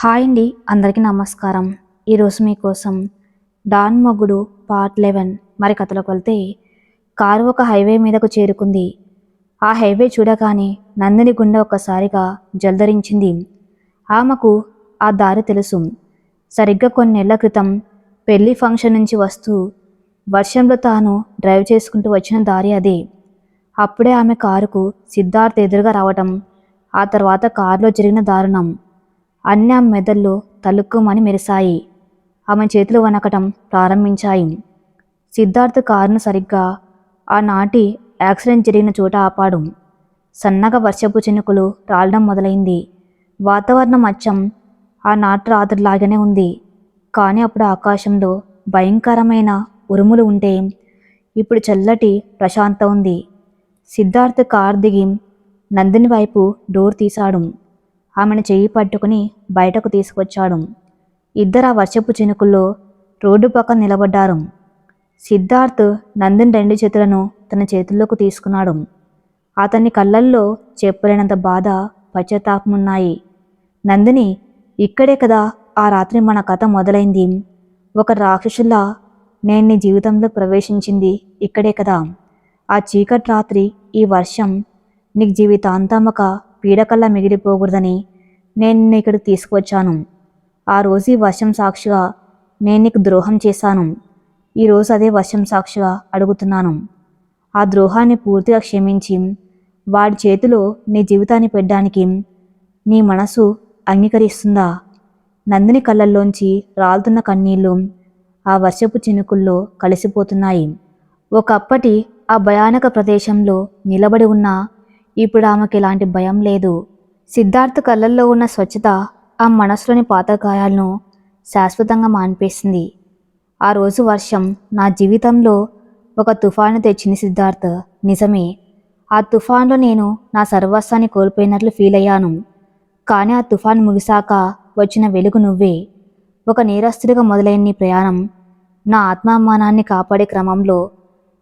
Hi అండి, అందరికీ నమస్కారం. ఈరోజు మీకోసం డాన్ మొగుడు పార్ట్ 11 మరి కథలోకి వెళ్తే కారు ఒక హైవే మీదకు చేరుకుంది. ఆ హైవే చూడగానే నందిని గుండె ఒక్కసారిగా జలధరించింది. ఆమెకు ఆ దారి తెలుసు. సరిగ్గా కొన్ని నెలల క్రితం పెళ్లి ఫంక్షన్ నుంచి వస్తూ వర్షంలో తాను డ్రైవ్ చేసుకుంటూ వచ్చిన దారి అదే. అప్పుడే ఆమె కారుకు సిద్ధార్థ్ ఎదురుగా రావటం, ఆ తర్వాత కారులో జరిగిన దారుణం అన్నీ ఆమె మెదళ్ళు తలుక్కుమని మెరిశాయి. ఆమె చేతులు వణకటం ప్రారంభించాయి. సిద్ధార్థ్ కారును సరిగ్గా ఆనాటి యాక్సిడెంట్ జరిగిన చోట ఆపాడు. సన్నగా వర్షపు చినుకులు రాలడం మొదలైంది. వాతావరణం అచ్చం ఆనాటి రాత్రిలాగానే ఉంది. కానీ అప్పుడు ఆకాశంలో భయంకరమైన ఉరుములు ఉంటే ఇప్పుడు చల్లటి ప్రశాంతత ఉంది. సిద్ధార్థ్ కారు దిగి నందిని వైపు డోర్ తీశాడు. ఆమెను చెయ్యి పట్టుకుని బయటకు తీసుకొచ్చాడు. ఇద్దరు ఆ వర్షపు చినుకుల్లో రోడ్డు పక్కన నిలబడ్డారు. సిద్ధార్థ్ నందిని రెండు చేతులను తన చేతుల్లోకి తీసుకున్నాడు. అతని కళ్ళల్లో చెప్పలేనంత బాధ, పశ్చాత్తాపమున్నాయి. నందిని, ఇక్కడే కదా ఆ రాత్రి మన కథ మొదలైంది. ఒక రాక్షసులా నేను నీ జీవితంలో ప్రవేశించింది ఇక్కడే కదా. ఆ చీకటి రాత్రి, ఈ వర్షం నీకు జీవితాంతం ఒక పీడకల్లా మిగిలిపోకూడదని నేను నిన్ను ఇక్కడికి తీసుకువచ్చాను. ఆ రోజు ఈ వర్షం సాక్షిగా నేను నీకు ద్రోహం చేశాను. ఈరోజు అదే వర్షం సాక్షిగా అడుగుతున్నాను. ఆ ద్రోహాన్ని పూర్తిగా క్షమించి వాడి చేతిలో నీ జీవితాన్ని పెట్టడానికి నీ మనసు అంగీకరిస్తుందా? నందిని కళ్ళల్లోంచి రాలుతున్న కన్నీళ్లు ఆ వర్షపు చినుకుల్లో కలిసిపోతున్నాయి. ఒకప్పటి ఆ భయానక ప్రదేశంలో నిలబడి ఉన్నా ఇప్పుడు ఆమెకు ఎలాంటి భయం లేదు. సిద్ధార్థ్ కళ్ళల్లో ఉన్న స్వచ్ఛత ఆ మనసులోని పాత గాయాలను శాశ్వతంగా మాన్పేసింది. ఆ రోజు వర్షం నా జీవితంలో ఒక తుఫాను తెచ్చింది సిద్ధార్థ్, నిజమే. ఆ తుఫాన్లో నేను నా సర్వస్వాన్ని కోల్పోయినట్లు ఫీల్ అయ్యాను. కానీ ఆ తుఫాను ముగిశాక వచ్చిన వెలుగు నువ్వే. ఒక నేరస్తుడిగా మొదలైన నీ ప్రయాణం నా ఆత్మాభిమానాన్ని కాపాడే క్రమంలో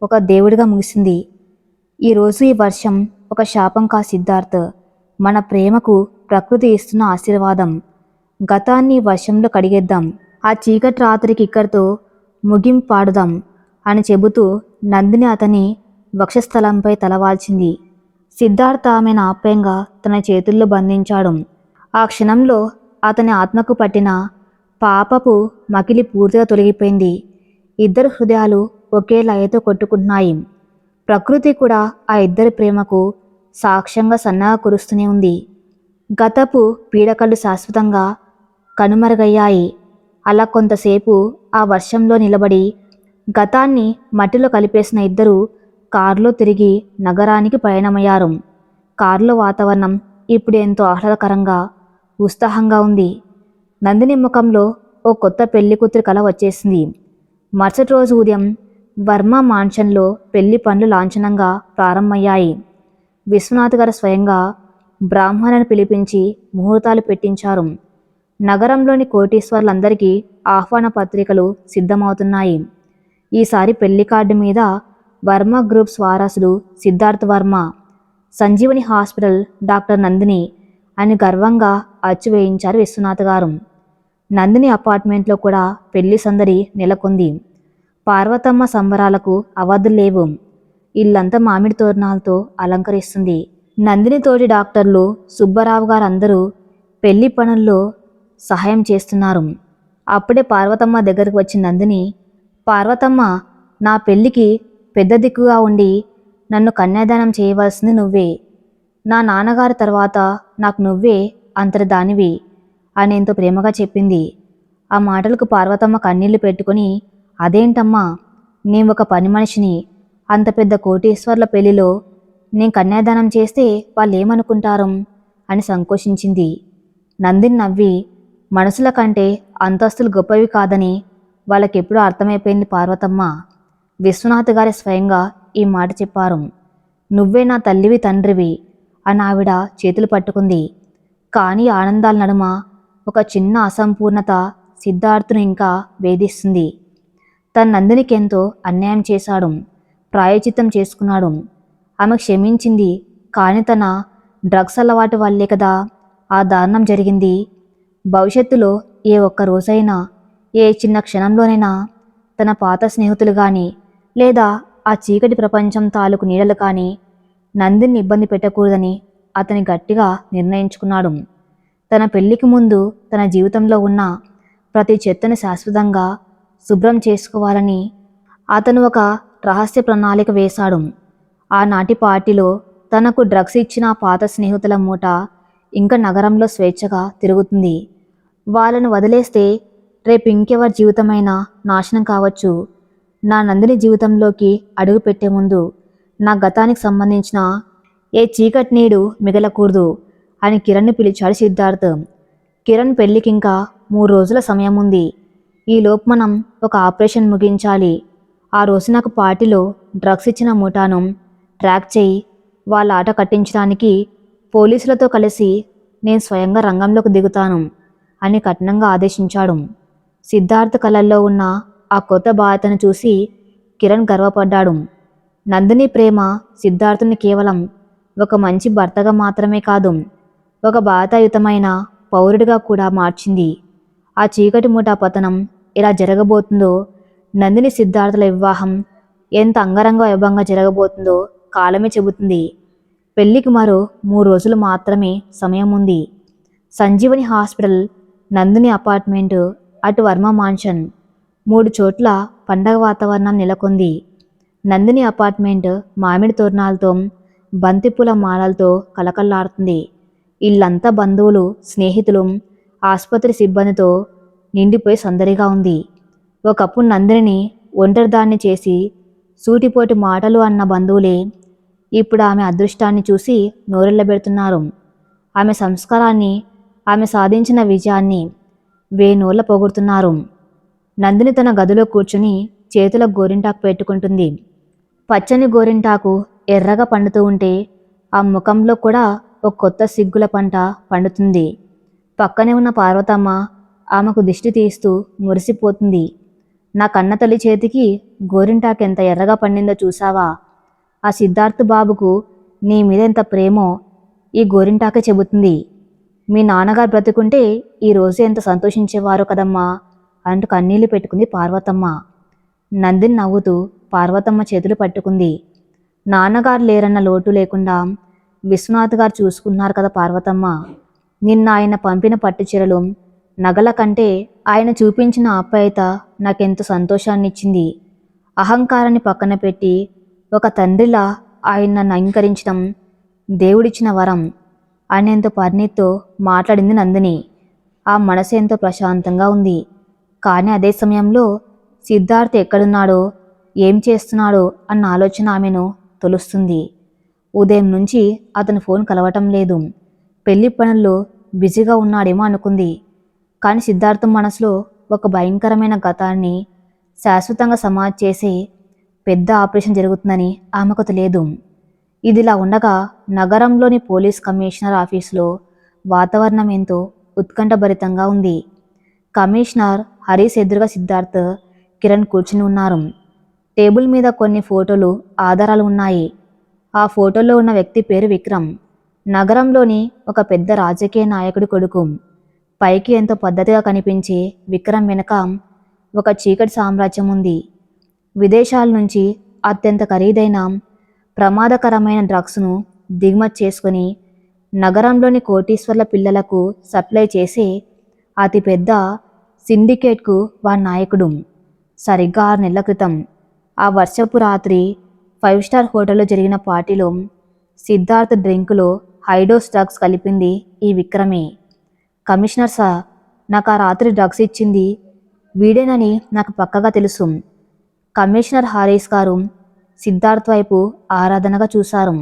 ఒక దేవుడిగా ముగిసింది. ఈరోజు ఈ వర్షం ఒక శాపం కా సిద్ధార్థ్, మన ప్రేమకు ప్రకృతి ఇస్తున్న ఆశీర్వాదం. గతాన్ని వర్షంలో కడిగేద్దాం. ఆ చీకటి రాత్రికి ఇక్కడితో ముగింపు పాడుదాం అని చెబుతూ నందిని అతని వక్షస్థలంపై తలవాల్చింది. సిద్ధార్థ్ ఆమెను ఆప్యాయంగా తన చేతుల్లో బంధించాడు. ఆ క్షణంలో అతని ఆత్మకు పట్టిన పాపపు మకిలి పూర్తిగా తొలగిపోయింది. ఇద్దరు హృదయాలు ఒకే లయతో కొట్టుకుంటున్నాయి. ప్రకృతి కూడా ఆ ఇద్దరి ప్రేమకు సాక్ష్యంగా సన్నగా కురుస్తూనే ఉంది. గతపు పీడకలు శాశ్వతంగా కనుమరుగయ్యాయి. అలా కొంతసేపు ఆ వర్షంలో నిలబడి గతాన్ని మట్టిలో కలిపేసిన ఇద్దరు కారులో తిరిగి నగరానికి ప్రయాణమయ్యారు. కారులో వాతావరణం ఇప్పుడు ఎంతో ఆహ్లాదకరంగా, ఉత్సాహంగా ఉంది. నందిని ముఖంలో ఓ కొత్త పెళ్లి కూతురి కల వచ్చేసింది. మరుసటి రోజు ఉదయం వర్మ మాన్షన్లో పెళ్లి పనులు లాంఛనంగా ప్రారంభమయ్యాయి. విశ్వనాథ్ గారు స్వయంగా బ్రాహ్మణులను పిలిపించి ముహూర్తాలు పెట్టించారు. నగరంలోని కోటీశ్వర్లందరికీ ఆహ్వాన పత్రికలు సిద్ధమవుతున్నాయి. ఈసారి పెళ్లి కార్డు మీద వర్మ గ్రూప్స్ వారసుడు సిద్ధార్థ్ వర్మ, సంజీవని హాస్పిటల్ డాక్టర్ నందిని అని గర్వంగా అచ్చు వేయించారు విశ్వనాథ్ గారు. నందిని అపార్ట్మెంట్లో కూడా పెళ్లి సందడి నెలకొంది. పార్వతమ్మ సంబరాలకు అవధులు లేవు. ఇల్లంతా మామిడి తోరణాలతో అలంకరిస్తుంది. నందిని తోటి డాక్టర్లు, సుబ్బారావు గారు అందరూ పెళ్లి పనుల్లో సహాయం చేస్తున్నారు. అప్పుడే పార్వతమ్మ దగ్గరకు వచ్చిన నందిని, పార్వతమ్మ, నా పెళ్లికి పెద్ద దిక్కుగా ఉండి నన్ను కన్యాదానం చేయవలసింది నువ్వే. నా నాన్నగారి తర్వాత నాకు నువ్వే అంతర్దానివి అని ఎంతో ప్రేమగా చెప్పింది. ఆ మాటలకు పార్వతమ్మ కన్నీళ్లు పెట్టుకుని, అదేంటమ్మా, నేను ఒక పని మనిషిని, అంత పెద్ద కోటీశ్వర్ల పెళ్లిలో నేను కన్యాదానం చేస్తే వాళ్ళు ఏమనుకుంటారు అని సంకోచించింది. నందిని నవ్వి, మనసుల కంటే అంతస్తులు గొప్పవి కాదని వాళ్ళకెప్పుడూ అర్థమైపోయింది పార్వతమ్మ. విశ్వనాథ్ గారి స్వయంగా ఈ మాట చెప్పారు. నువ్వే నా తల్లివి తండ్రివి అని ఆవిడ చేతులు పట్టుకుంది. కానీ ఆనందాల నడుమ ఒక చిన్న అసంపూర్ణత సిద్ధార్థును ఇంకా వేధిస్తుంది. తన నందినికి ఎంతో అన్యాయం చేశాడు, ప్రాయచిత్తం చేసుకున్నాడు. ఆమె క్షమించింది, కానీ తన డ్రగ్స్ అలవాటు వల్లే కదా ఆ దారుణం జరిగింది. భవిష్యత్తులో ఏ ఒక్క రోజైనా, ఏ చిన్న క్షణంలోనైనా తన పాత స్నేహితులు కానీ లేదా ఆ చీకటి ప్రపంచం తాలూకు నీడలు కానీ నందిని ఇబ్బంది పెట్టకూడదని అతని గట్టిగా నిర్ణయించుకున్నాడు. తన పెళ్లికి ముందు తన జీవితంలో ఉన్న ప్రతి చెత్తను శాశ్వతంగా శుభ్రం చేసుకోవాలని అతను ఒక రహస్య ప్రణాళిక వేశాడు. ఆనాటి పార్టీలో తనకు డ్రగ్స్ ఇచ్చిన పాత స్నేహితుల మూట ఇంకా నగరంలో స్వేచ్ఛగా తిరుగుతుంది. వాళ్ళను వదిలేస్తే రేపు ఇంకెవరి జీవితమైనా నాశనం కావచ్చు. నా నందిని జీవితంలోకి అడుగు పెట్టే ముందు నా గతానికి సంబంధించిన ఏ చీకటి నీడు మిగలకూడదు అని కిరణ్ని పిలిచాడు సిద్ధార్థ్. కిరణ్ పెళ్లికింకా 3 రోజుల సమయం ఉంది. ఈలోపు మనం ఒక ఆపరేషన్ ముగించాలి. ఆ రోజు నాకు పార్టీలో డ్రగ్స్ ఇచ్చిన ముఠాను ట్రాక్ చేయి. వాళ్ళ ఆట కట్టించడానికి పోలీసులతో కలిసి నేను స్వయంగా రంగంలోకి దిగుతాను అని కఠినంగా ఆదేశించాడు. సిద్ధార్థ్ కళ్ళల్లో ఉన్న ఆ కొత్త బాధ్యతను చూసి కిరణ్ గర్వపడ్డాడు. నందిని ప్రేమ సిద్ధార్థుని కేవలం ఒక మంచి భర్తగా మాత్రమే కాదు, ఒక బాధ్యతాయుతమైన పౌరుడిగా కూడా మార్చింది. ఆ చీకటి ముఠా పతనం ఎలా జరగబోతుందో, నందిని సిద్ధార్థుల వివాహం ఎంత అంగరంగ వైభవంగా జరగబోతుందో కాలమే చెబుతుంది. పెళ్లికి మరో 3 రోజులు మాత్రమే సమయం ఉంది. సంజీవని హాస్పిటల్, నందిని అపార్ట్మెంటు, అటు వర్మ మాన్షన్ 3 చోట్ల పండగ వాతావరణం నెలకొంది. నందిని అపార్ట్మెంట్ మామిడి తోరణాలతో, బంతిపూల మాలలతో కలకల్లాడుతుంది. ఇల్లంతా బంధువులు, స్నేహితులు, ఆసుపత్రి సిబ్బందితో నిండిపోయి సందడిగా ఉంది. ఒకప్పుడు నందిని ఒంటరిదాన్ని చేసి సూటిపోటి మాటలు అన్న బంధువులే ఇప్పుడు ఆమె అదృష్టాన్ని చూసి నోరెళ్లబెడుతున్నారు. ఆమె సంస్కారాన్ని, ఆమె సాధించిన విజయాన్ని వేనోళ్ల పొగుడుతున్నారు. నందిని తన గదిలో కూర్చుని చేతుల గోరింటాకు పెట్టుకుంటుంది. పచ్చని గోరింటాకు ఎర్రగా పండుతూ ఉంటే ఆ ముఖంలో కూడా ఒక కొత్త సిగ్గుల పంట పండుతుంది. పక్కనే ఉన్న పార్వతమ్మ ఆమెకు దిష్టి తీస్తూ మురిసిపోతుంది. నా కన్న తల్లి చేతికి గోరింటాకు ఎంత ఎర్రగా పండిందో చూసావా? ఆ సిద్ధార్థ్ బాబుకు నీ మీద ఎంత ప్రేమో ఈ గోరింటాకే చెబుతుంది. మీ నాన్నగారు బ్రతుకుంటే ఈరోజు ఎంత సంతోషించేవారో కదమ్మా అంటూ కన్నీళ్లు పెట్టుకుంది పార్వతమ్మ. నందిని నవ్వుతూ పార్వతమ్మ చేతులు పట్టుకుంది. నాన్నగారు లేరన్న లోటు లేకుండా విశ్వనాథ్ గారు చూసుకున్నారు కదా పార్వతమ్మ. నిన్న ఆయన పంపిన పట్టుచీరలు, నగల కంటే ఆయన చూపించిన ఆప్యాయత నాకెంతో సంతోషాన్నిచ్చింది. అహంకారాన్ని పక్కన పెట్టి ఒక తండ్రిలా ఆయన నన్ను అంగీకరించడం దేవుడిచ్చిన వరం అనేంత పరిణితితో మాట్లాడింది నందిని. ఆ మనసు ఎంతో ప్రశాంతంగా ఉంది. కానీ అదే సమయంలో సిద్ధార్థ్ ఎక్కడున్నాడో, ఏం చేస్తున్నాడో అన్న ఆలోచన ఆమెను తొలుస్తుంది. ఉదయం నుంచి అతను ఫోన్ కలవటం లేదు. పెళ్లి పనుల్లో బిజీగా ఉన్నాడేమో అనుకుంది. కానీ సిద్ధార్థం మనసులో ఒక భయంకరమైన గతాన్ని శాశ్వతంగా సమాధి చేసే పెద్ద ఆపరేషన్ జరుగుతుందని ఆమెకు తెలియదు. ఇదిలా ఉండగా నగరంలోని పోలీస్ కమిషనర్ ఆఫీసులో వాతావరణం ఎంతో ఉత్కంఠభరితంగా ఉంది. కమిషనర్ హరీష్ ఎదురుగా సిద్ధార్థ్, కిరణ్ కూర్చుని ఉన్నారు. టేబుల్ మీద కొన్ని ఫోటోలు, ఆధారాలు ఉన్నాయి. ఆ ఫోటోలో ఉన్న వ్యక్తి పేరు విక్రమ్. నగరంలోని ఒక పెద్ద రాజకీయ నాయకుడి కొడుకు. పైకి ఎంతో పద్ధతిగా కనిపించే విక్రమ్ వెనుక ఒక చీకటి సామ్రాజ్యం ఉంది. విదేశాల నుంచి అత్యంత ఖరీదైన ప్రమాదకరమైన డ్రగ్స్ను దిగుమతి చేసుకుని నగరంలోని కోటీశ్వర్ల పిల్లలకు సప్లై చేసే అతిపెద్ద సిండికేట్కు వారి నాయకుడు. సరిగ్గా 6 నెలల క్రితం ఆ వర్షపు రాత్రి 5 స్టార్ హోటల్లో జరిగిన పార్టీలో సిద్ధార్థ్ డ్రింకులో హైడోస్ డ్రగ్స్ కలిపింది ఈ విక్రమే. కమిషనర్ సార్, నాకు ఆ రాత్రి డ్రగ్స్ ఇచ్చింది వీడేనని నాకు పక్కగా తెలుసు. కమిషనర్ హరీష్ గారు సిద్ధార్థ్ వైపు ఆరాధనగా చూశారు.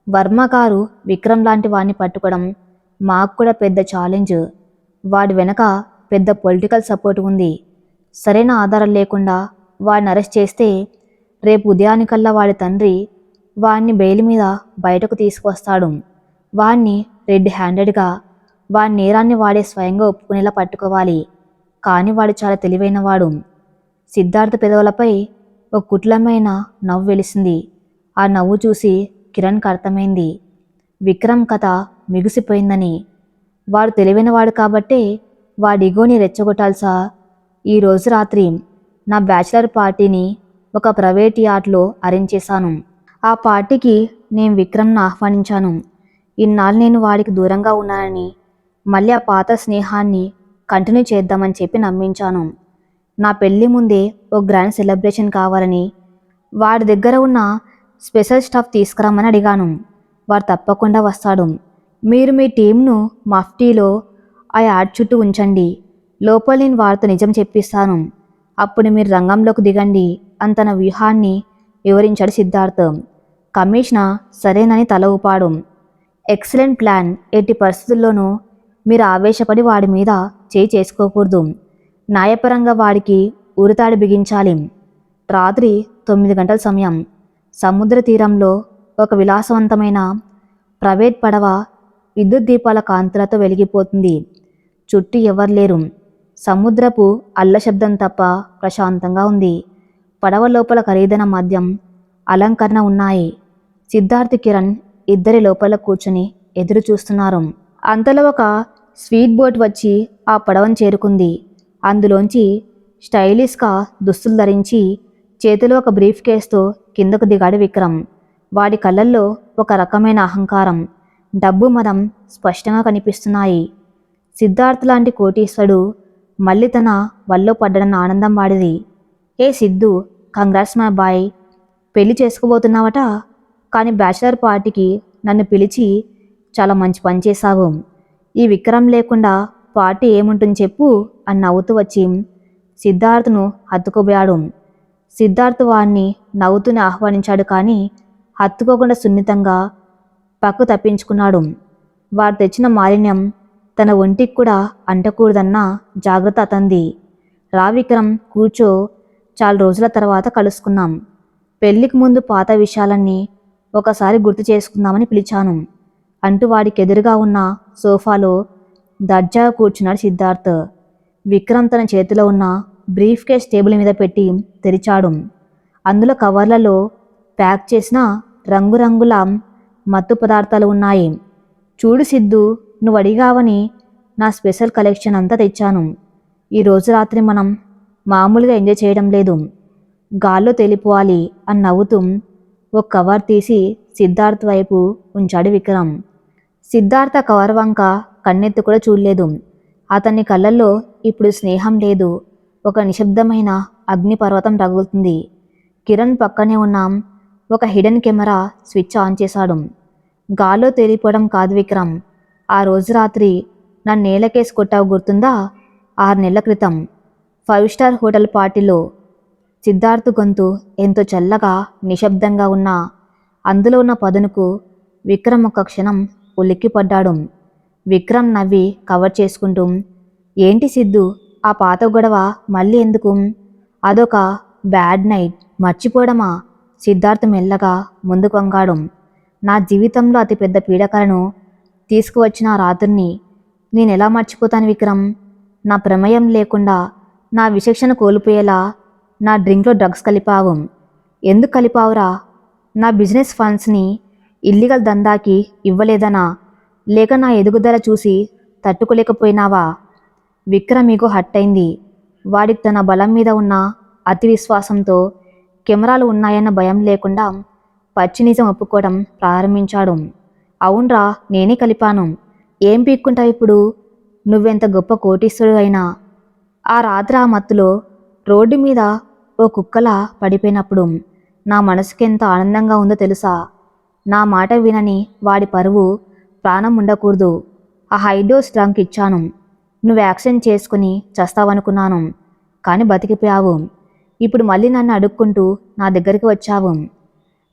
వర్మ గారు విక్రమ్ లాంటి వాడిని పట్టుకోవడం మాకు కూడా పెద్ద ఛాలెంజ్. వాడి వెనక పెద్ద పొలిటికల్ సపోర్ట్ ఉంది. సరైన ఆధారం లేకుండా వాడిని అరెస్ట్ చేస్తే రేపు ఉదయానికల్లా వాడి తండ్రి వాడిని బెయిల్ మీద బయటకు తీసుకొస్తాడు. వాడిని రెడ్ హ్యాండెడ్గా వాడి నేరాన్ని వాడే స్వయంగా ఒప్పుకునేలా పట్టుకోవాలి. కానీ వాడు చాలా తెలివైనవాడు. సిద్ధార్థ్ పెదవులపై ఒక కుట్లమైన నవ్వు వెలిసింది. ఆ నవ్వు చూసి కిరణ్కి అర్థమైంది విక్రమ్ కథ మిగిసిపోయిందని. వాడు తెలివైనవాడు కాబట్టే వాడిగోని రెచ్చగొట్టాల్సా? ఈరోజు రాత్రి నా బ్యాచిలర్ పార్టీని ఒక ప్రైవేట్ యార్డ్లో అరేంజ్ చేశాను. ఆ పార్టీకి నేను విక్రమ్ను ఆహ్వానించాను. ఇన్నాళ్ళు నేను వాడికి దూరంగా ఉన్నానని, మళ్ళీ ఆ పాత స్నేహాన్ని కంటిన్యూ చేద్దామని చెప్పి నమ్మించాను. నా పెళ్లి ముందే ఓ గ్రాండ్ సెలబ్రేషన్ కావాలని వాడి దగ్గర ఉన్న స్పెషల్ స్టాఫ్ తీసుకురమ్మని అడిగాను. వాడు తప్పకుండా వస్తాడు. మీరు మీ టీంను మఫ్టీలో ఆ యాడ్ చుట్టూ ఉంచండి. లోపల నేను వారితో నిజం చెప్పిస్తాను. అప్పుడు మీరు రంగంలోకి దిగండి అని తన వ్యూహాన్ని వివరించాడు సిద్ధార్థ్. కమిషనర్ సరేనని తల ఊపాడు. Excellent plan. ఎట్టి పరిస్థితుల్లోనూ మీరు ఆవేశపడి వాడి మీద చేయి చేసుకోకూడదు. న్యాయపరంగా వాడికి ఉరితాడు బిగించాలి. రాత్రి 9 గంటల సమయం. సముద్ర తీరంలో ఒక విలాసవంతమైన ప్రైవేట్ పడవ విద్యుత్ దీపాల కాంతులతో వెలిగిపోతుంది. చుట్టూ ఎవరు లేరు. సముద్రపు అల్ల శబ్దం తప్ప ప్రశాంతంగా ఉంది. పడవ లోపల ఖరీదైన మద్యం, అలంకరణ ఉన్నాయి. సిద్ధార్థ్, కిరణ్ ఇద్దరి లోపల కూర్చుని ఎదురు చూస్తున్నారు. అంతలో ఒక స్వీట్ బోట్ వచ్చి ఆ పడవను చేరుకుంది. అందులోంచి స్టైలిష్గా దుస్తులు ధరించి చేతిలో ఒక బ్రీఫ్ కేస్తో కిందకు దిగాడు విక్రమ్. వాడి కళ్ళల్లో ఒక రకమైన అహంకారం, డబ్బు మదం స్పష్టంగా కనిపిస్తున్నాయి. సిద్ధార్థ్ లాంటి కోటీశ్వరుడు మళ్ళీ తన వల్లో పడ్డడన్న ఆనందం వాడిది. ఏ సిద్ధు, కంగ్రాట్స్ మై బాయ్. పెళ్లి చేసుకోబోతున్నావట, కానీ బ్యాచిలర్ పార్టీకి నన్ను పిలిచి చాలా మంచి పని చేశావు. ఈ విక్రమ్ లేకుండా పార్టీ ఏముంటుంది చెప్పు అని నవ్వుతూ వచ్చి సిద్ధార్థ్ను హత్తుకోబోయాడు. సిద్ధార్థ్ వాణ్ణి నవ్వుతూనే ఆహ్వానించాడు, కానీ హత్తుకోకుండా సున్నితంగా పక్కు తప్పించుకున్నాడు. వాడు తెచ్చిన మాలిన్యం తన ఒంటికి కూడా అంటకూడదన్న జాగ్రత్త అతంది. రా విక్రమ్, కూర్చో. చాలా రోజుల తర్వాత కలుసుకున్నాం. పెళ్లికి ముందు పాత విషయాలన్నీ ఒకసారి గుర్తు చేసుకుందామని పిలిచాను అంటూ వాడికెదురుగా ఉన్న సోఫాలో దర్జాగా కూర్చున్నాడు సిద్ధార్థ్. విక్రమ్ తన చేతిలో ఉన్న బ్రీఫ్ కేస్ టేబుల్ మీద పెట్టి తెరిచాడు. అందులో కవర్లలో ప్యాక్ చేసిన రంగురంగుల మత్తు పదార్థాలు ఉన్నాయి. చూడు సిద్ధు, నువ్వు అడిగావని నా స్పెషల్ కలెక్షన్ అంతా తెచ్చాను. ఈరోజు రాత్రి మనం మామూలుగా ఎంజాయ్ చేయడం లేదు, గాల్లో తేలిపోవాలి అని నవ్వుతూ ఒక కవర్ తీసి సిద్ధార్థ్ వైపు ఉంచాడు విక్రమ్. సిద్ధార్థ కవర్ వంక కన్నెత్తి కూడా చూడలేదు. అతని కళ్ళల్లో ఇప్పుడు స్నేహం లేదు, ఒక నిశ్శబ్దమైన అగ్నిపర్వతం రగులుతుంది. కిరణ్ పక్కనే ఉన్న ఒక హిడెన్ కెమెరా స్విచ్ ఆన్ చేశాడు. గాల్లో తేలిపోవడం కాదు విక్రమ్, ఆ రోజు రాత్రి నన్ను నేలకేసి కొట్టావు గుర్తుందా? 6 నెలల క్రితం 5 స్టార్ హోటల్ పార్టీలో. సిద్ధార్థ్ గొంతు ఎంతో చల్లగా నిశ్శబ్దంగా ఉన్నా అందులో ఉన్న పదునుకు విక్రమ్ ఒక క్షణం ఉలిక్కిపడ్డాడు. విక్రమ్ నవ్వి కవర్ చేసుకుంటూ, ఏంటి సిద్ధు, ఆ పాత గొడవ మళ్ళీ ఎందుకు? అదొక బ్యాడ్ నైట్, మర్చిపోవడమా? సిద్ధార్థ్ మెల్లగా ముందుకు వంగాడు. నా జీవితంలో అతిపెద్ద పీడకలను తీసుకువచ్చిన ఆ రాత్రిని నేనెలా మర్చిపోతాను విక్రమ్? నా ప్రమేయం లేకుండా నా విచక్షణ కోల్పోయేలా నా డ్రింక్లో డ్రగ్స్ కలిపావు. ఎందుకు కలిపావురా? నా బిజినెస్ ఫండ్స్ని ఇల్లీగల్ దందాకి ఇవ్వలేదనా, లేక నా ఎదుగుదల చూసి తట్టుకోలేకపోయినావా? విక్రమ్ ఈగో హర్ట్ అయింది. వాడికి తన బలం మీద ఉన్న అతి విశ్వాసంతో కెమెరాలు ఉన్నాయన్న భయం లేకుండా పచ్చి నిజం ఒప్పుకోవడం ప్రారంభించాడు. అవునరా, నేనే కలిపాను. ఏం పీక్కుంటావు ఇప్పుడు? నువ్వెంత గొప్ప కోటీశ్వరుడు అయినా. ఆ రాత్రి ఆ మత్తులో రోడ్డు మీద ఓ కుక్కలా పడిపోయినప్పుడు నా మనసుకి ఎంత ఆనందంగా ఉందో తెలుసా? నా మాట వినని వాడి పరువు ప్రాణం ఉండకూడదు. ఆ హైడోస్ డ్రంక్ ఇచ్చాను. నువ్వు యాక్సిడెంట్ చేసుకుని చస్తావనుకున్నాను, కానీ బతికిపోయావు. ఇప్పుడు మళ్ళీ నన్ను అడుక్కుంటూ నా దగ్గరికి వచ్చావు.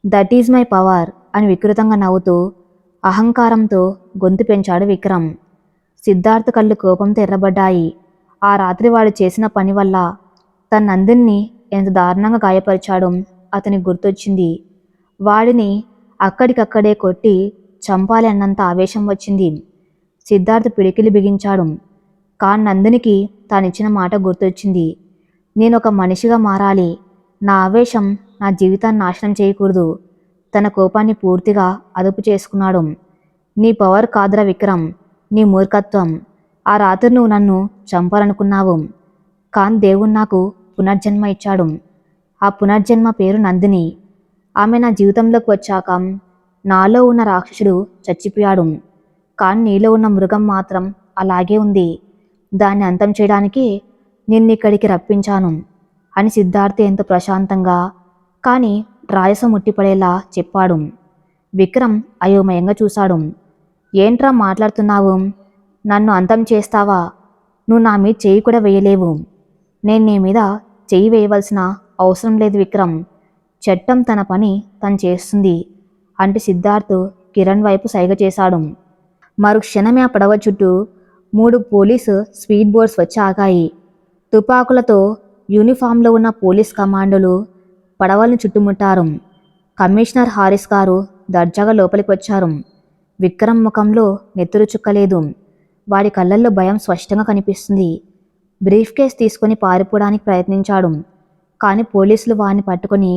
దట్ ఈజ్ మై పవర్ అని వికృతంగా నవ్వుతూ అహంకారంతో గొంతు పెంచాడు విక్రమ్. సిద్ధార్థ్ కళ్ళు కోపంతో ఎర్రబడ్డాయి. ఆ రాత్రి వాడు చేసిన పని వల్ల తన నందిని ఎంత దారుణంగా గాయపరిచాడో అతనికి గుర్తొచ్చింది. వాడిని అక్కడికక్కడే కొట్టి చంపాలి అన్నంత ఆవేశం వచ్చింది. సిద్ధార్థ్ పిడికిలి బిగించాడు. కానీ నందినికి తానిచ్చిన మాట గుర్తొచ్చింది. నేనొక మనిషిగా మారాలి, నా ఆవేశం నా జీవితాన్ని నాశనం చేయకూడదు. తన కోపాన్ని పూర్తిగా అదుపు చేసుకున్నాడు. నీ పవర్ కాదురా విక్రమ్, నీ మూర్ఖత్వం. ఆ రాత్రి నువ్వు నన్ను చంపాలనుకున్నావు, కానీ దేవుడు నాకు పునర్జన్మ ఇచ్చాడు. ఆ పునర్జన్మ పేరు నందిని. ఆమె నా జీవితంలోకి వచ్చాక నాలో ఉన్న రాక్షసుడు చచ్చిపోయాడు, కానీ నీలో ఉన్న మృగం మాత్రం అలాగే ఉంది. దాన్ని అంతం చేయడానికి నిన్నిక్కడికి రప్పించాను అని సిద్ధార్థ ఎంతో ప్రశాంతంగా కానీ రాయసం ముట్టిపడేలా చెప్పాడు. విక్రమ్ అయోమయంగా చూశాడు. ఏంట్రా మాట్లాడుతున్నావు? నన్ను అంతం చేస్తావా? నువ్వు నా మీద చెయ్యి కూడా వేయలేవు. నేను నీ మీద చెయ్యి వేయవలసిన అవసరం లేదు విక్రమ్. చట్టం తన పని తను చేస్తుంది అంటే సిద్ధార్థ్ కిరణ్ వైపు సైగ చేశాడు. మరుక్షణమే ఆ పడవ చుట్టూ 3 పోలీసు స్పీడ్ బోట్స్ వచ్చి ఆగాయి. తుపాకులతో యూనిఫామ్లో ఉన్న పోలీస్ కమాండోలు పడవలను చుట్టుముట్టారు. కమిషనర్ హారిస్ గారు దర్జాగా లోపలికి వచ్చారు. విక్రమ్ ముఖంలో నెత్తురు చుక్కలేదు. వాడి కళ్ళల్లో భయం స్పష్టంగా కనిపిస్తుంది. బ్రీఫ్ కేస్ తీసుకొని పారిపోవడానికి ప్రయత్నించాడు, కానీ పోలీసులు వాడిని పట్టుకొని